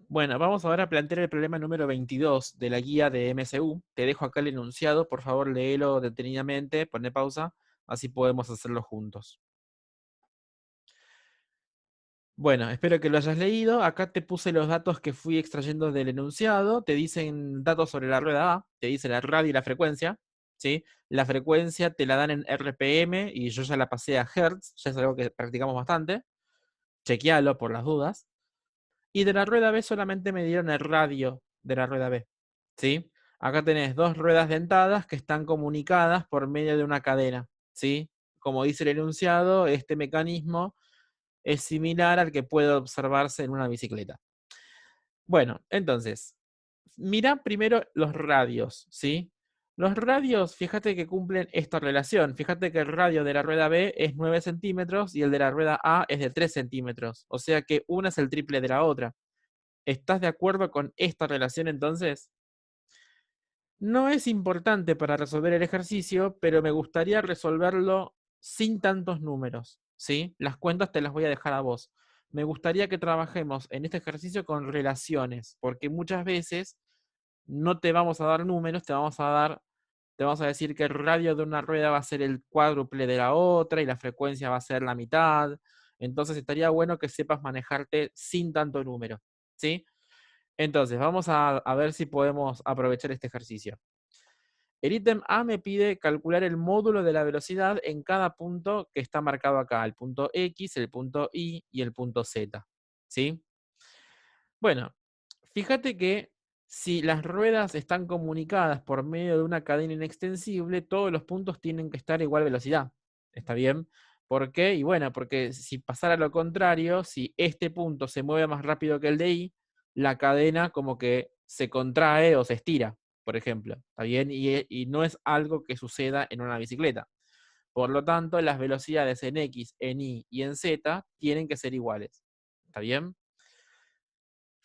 Bueno, vamos ahora a plantear el problema número 22 de la guía de MSU. Te dejo acá el enunciado, por favor léelo detenidamente, poné pausa, así podemos hacerlo juntos. Bueno, espero que lo hayas leído. Acá te puse los datos que fui extrayendo del enunciado. Te dicen datos sobre la rueda A, te dice la radio y la frecuencia, ¿sí? La frecuencia te la dan en RPM y yo ya la pasé a Hertz, ya es algo que practicamos bastante. Chequealo por las dudas. Y de la rueda B solamente me dieron el radio de la rueda B, ¿sí? Acá tenés dos ruedas dentadas que están comunicadas por medio de una cadena, ¿sí? Como dice el enunciado, este mecanismo es similar al que puede observarse en una bicicleta. Bueno, entonces, mira primero los radios, ¿sí? Los radios, fíjate que cumplen esta relación. Fíjate que el radio de la rueda B es 9 centímetros y el de la rueda A es de 3 centímetros. O sea que una es el triple de la otra. ¿Estás de acuerdo con esta relación entonces? No es importante para resolver el ejercicio, pero me gustaría resolverlo sin tantos números, ¿sí? Las cuentas te las voy a dejar a vos. Me gustaría que trabajemos en este ejercicio con relaciones, porque muchas veces no te vamos a dar números, te vamos a decir que el radio de una rueda va a ser el cuádruple de la otra y la frecuencia va a ser la mitad. Entonces estaría bueno que sepas manejarte sin tanto número, ¿sí? Entonces, vamos a ver si podemos aprovechar este ejercicio. El ítem A me pide calcular el módulo de la velocidad en cada punto que está marcado acá, el punto X, el punto Y y el punto Z. ¿Sí? Bueno, fíjate que si las ruedas están comunicadas por medio de una cadena inextensible, todos los puntos tienen que estar a igual velocidad. ¿Está bien? ¿Por qué? Y bueno, porque si pasara lo contrario, si este punto se mueve más rápido que el de Y, la cadena como que se contrae o se estira, por ejemplo. ¿Está bien? Y no es algo que suceda en una bicicleta. Por lo tanto, las velocidades en X, en Y y en Z tienen que ser iguales. ¿Está bien?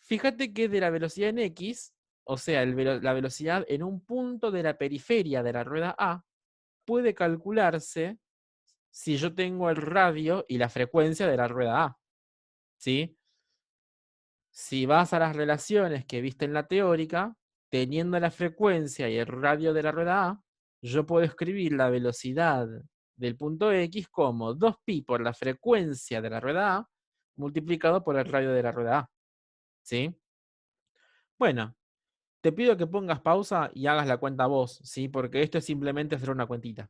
Fíjate que de la velocidad en X, o sea, la velocidad en un punto de la periferia de la rueda A, puede calcularse si yo tengo el radio y la frecuencia de la rueda A. ¿Sí? Si vas a las relaciones que viste en la teórica, teniendo la frecuencia y el radio de la rueda A, yo puedo escribir la velocidad del punto X como 2pi por la frecuencia de la rueda A multiplicado por el radio de la rueda A. ¿Sí? Bueno, te pido que pongas pausa y hagas la cuenta vos, ¿sí? Porque esto es simplemente hacer una cuentita.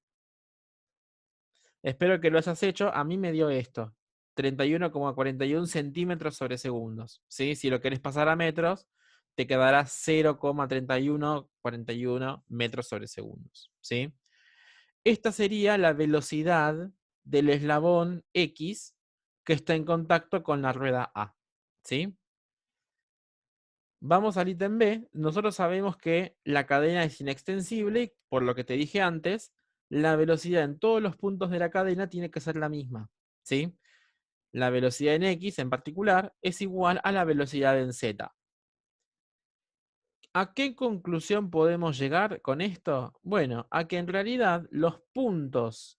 Espero que lo hayas hecho. A mí me dio esto: 31,41 centímetros sobre segundos, ¿sí? Si lo querés pasar a metros, te quedará 0,3141 metros sobre segundos, ¿sí? Esta sería la velocidad del eslabón X que está en contacto con la rueda A, ¿sí? Vamos al ítem B. Nosotros sabemos que la cadena es inextensible y, por lo que te dije antes, la velocidad en todos los puntos de la cadena tiene que ser la misma, ¿sí? La velocidad en X en particular es igual a la velocidad en Z. ¿A qué conclusión podemos llegar con esto? Bueno, a que en realidad los puntos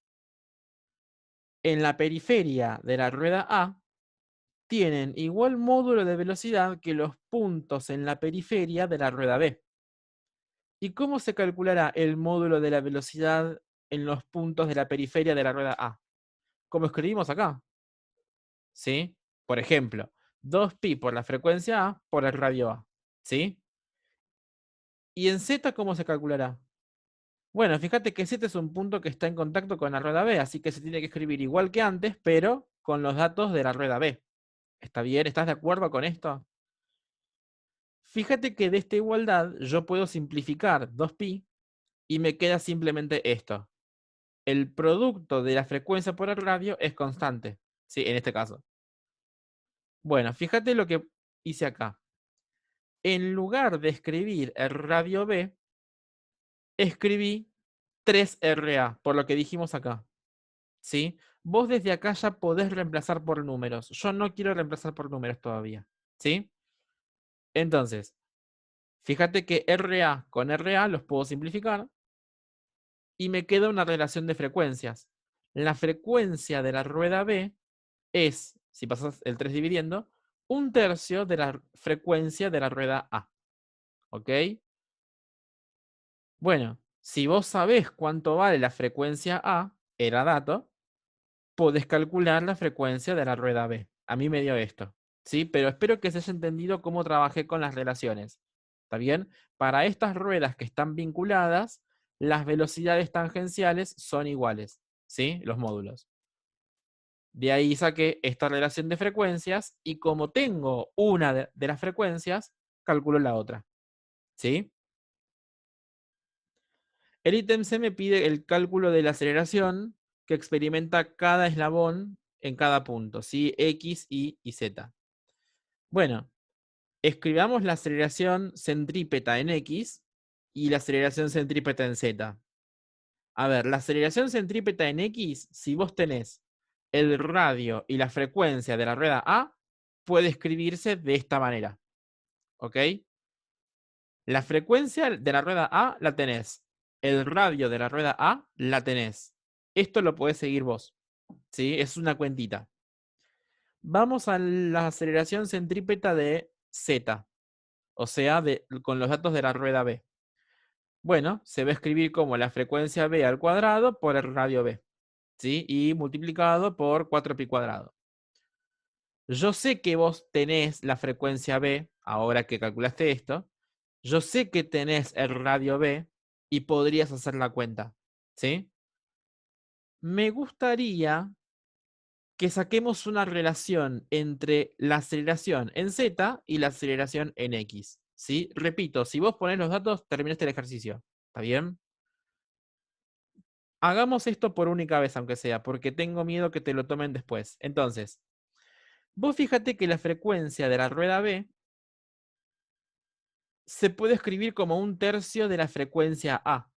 en la periferia de la rueda A tienen igual módulo de velocidad que los puntos en la periferia de la rueda B. ¿Y cómo se calculará el módulo de la velocidad en los puntos de la periferia de la rueda A? Como escribimos acá, ¿sí? Por ejemplo, 2pi por la frecuencia A por el radio A, ¿sí? ¿Y en Z cómo se calculará? Bueno, fíjate que Z es un punto que está en contacto con la rueda B, así que se tiene que escribir igual que antes, pero con los datos de la rueda B. ¿Está bien? ¿Estás de acuerdo con esto? Fíjate que de esta igualdad yo puedo simplificar 2pi y me queda simplemente esto: el producto de la frecuencia por el radio es constante, ¿sí? En este caso. Bueno, fíjate lo que hice acá. En lugar de escribir el radio B, escribí 3RA, por lo que dijimos acá, ¿sí? Vos desde acá ya podés reemplazar por números. Yo no quiero reemplazar por números todavía, ¿sí? Entonces, fíjate que RA con RA los puedo simplificar y me queda una relación de frecuencias. La frecuencia de la rueda B es, si pasas el 3 dividiendo, un tercio de la frecuencia de la rueda A. ¿Ok? Bueno, si vos sabés cuánto vale la frecuencia A, era dato, podés calcular la frecuencia de la rueda B. A mí me dio esto, ¿sí? Pero espero que se haya entendido cómo trabajé con las relaciones. ¿Está bien? Para estas ruedas que están vinculadas, las velocidades tangenciales son iguales, ¿sí? Los módulos. De ahí saqué esta relación de frecuencias y como tengo una de las frecuencias, calculo la otra, ¿sí? El ítem C me pide el cálculo de la aceleración que experimenta cada eslabón en cada punto, ¿sí? X, Y Z. Bueno, escribamos la aceleración centrípeta en X y la aceleración centrípeta en Z. A ver, la aceleración centrípeta en X, si vos tenés el radio y la frecuencia de la rueda A, puede escribirse de esta manera. ¿Ok? La frecuencia de la rueda A la tenés. El radio de la rueda A la tenés. Esto lo podés seguir vos. ¿Sí? Es una cuentita. Vamos a la aceleración centrípeta de Z. O sea, con los datos de la rueda B. Bueno, se va a escribir como la frecuencia B al cuadrado por el radio B. ¿Sí? Y multiplicado por 4pi cuadrado. Yo sé que vos tenés la frecuencia B, ahora que calculaste esto. Yo sé que tenés el radio B y podrías hacer la cuenta. ¿Sí? Me gustaría que saquemos una relación entre la aceleración en Z y la aceleración en X. ¿Sí? Repito, si vos ponés los datos, terminaste el ejercicio. ¿Está bien? Hagamos esto por única vez, aunque sea, porque tengo miedo que te lo tomen después. Entonces, vos fíjate que la frecuencia de la rueda B se puede escribir como un tercio de la frecuencia A.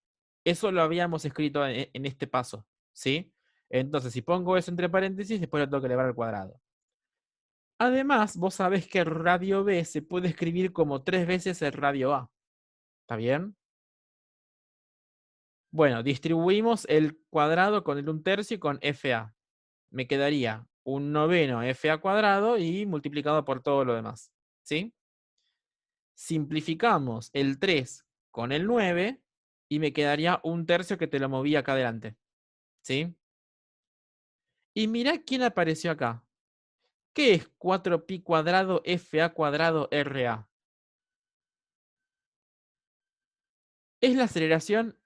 Eso lo habíamos escrito en este paso, ¿sí? Entonces, si pongo eso entre paréntesis, después lo tengo que elevar al cuadrado. Además, vos sabés que el radio B se puede escribir como 3 veces el radio A. ¿Está bien? Bueno, distribuimos el cuadrado con el 1/3 y con FA. Me quedaría un noveno FA cuadrado y multiplicado por todo lo demás. ¿Sí? Simplificamos el 3 con el 9 y me quedaría un tercio que te lo moví acá adelante. ¿Sí? Y mirá quién apareció acá. ¿Qué es 4pi cuadrado FA cuadrado RA? Es la aceleración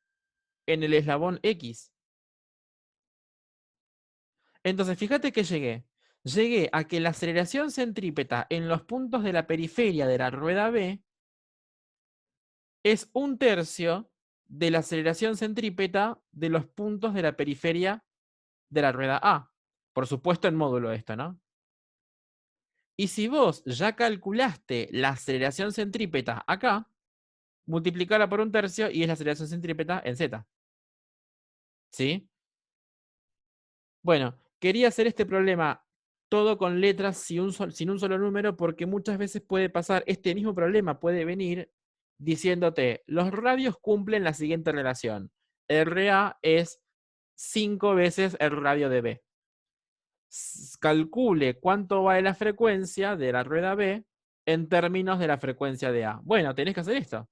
en el eslabón X. Entonces, fíjate que llegué. Llegué a que la aceleración centrípeta en los puntos de la periferia de la rueda B es un tercio de la aceleración centrípeta de los puntos de la periferia de la rueda A. Por supuesto en módulo esto, ¿no? Y si vos ya calculaste la aceleración centrípeta acá, multiplicala por un tercio y es la aceleración centrípeta en Z. ¿Sí? Bueno, quería hacer este problema todo con letras sin un solo número porque muchas veces puede pasar, este mismo problema puede venir diciéndote, los radios cumplen la siguiente relación. RA es 5 veces el radio de B. Calcule cuánto vale la frecuencia de la rueda B en términos de la frecuencia de A. Bueno, tenés que hacer esto.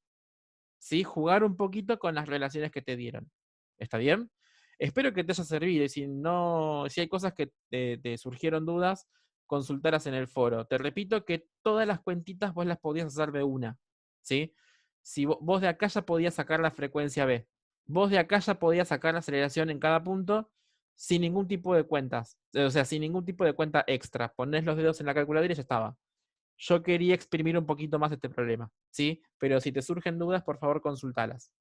¿Sí? Jugar un poquito con las relaciones que te dieron. ¿Está bien? Espero que te haya servido y si no, si hay cosas que te surgieron dudas, consultarlas en el foro. Te repito que todas las cuentitas vos las podías hacer de una. ¿Sí? Si vos de acá ya podías sacar la frecuencia B, vos de acá ya podías sacar la aceleración en cada punto sin ningún tipo de cuentas. O sea, sin ningún tipo de cuenta extra. Ponés los dedos en la calculadora y ya estaba. Yo quería exprimir un poquito más este problema, ¿sí? Pero si te surgen dudas, por favor, consultalas.